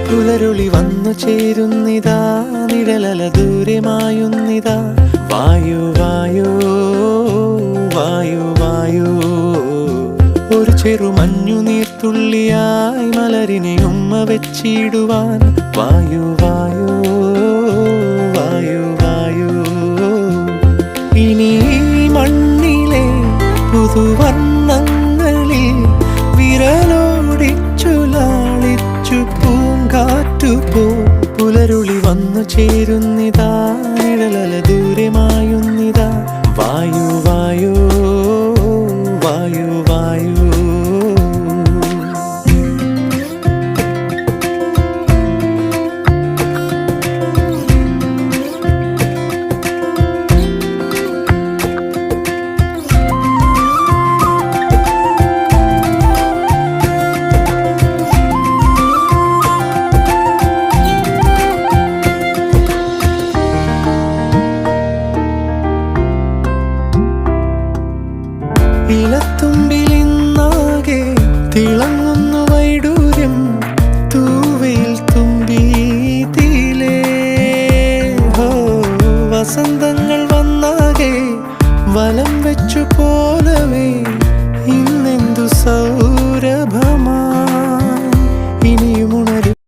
പുലരുളി വന്നു ചേരുന്നിതാ, നിഴലല ദൂരെ മായുന്നിതാ. വായു വായു വായു വായു, ഒരു ചെറു മഞ്ഞു നീർത്തുള്ളിയായി മലരിനെ ഉമ്മ വെച്ചിടുവാൻ. വായു വായു വായു വായു, ഇനി മണ്ണിലെ പുതുവർണ്ണങ്ങളിൽ വിരലോടിച്ചു ലാളിച്ചു പൂങ്കാറ്റുപോ. പുലരുളി വന്നു ചേരുന്നിതാ, നിഴലല ദൂരെ മായുന്നിതാ. വായു വായു വായു വായു. ഇലത്തുമ്പിലിന്നാകെ തിളങ്ങുന്നു വൈഡൂര്യം, തൂവയിൽ തുമ്പീതിലേ. ഹോ, വസന്തങ്ങൾ വന്നാകെ വലം വെച്ചു പോലവേ ഇന്നെന്തു സൗരഭമാ.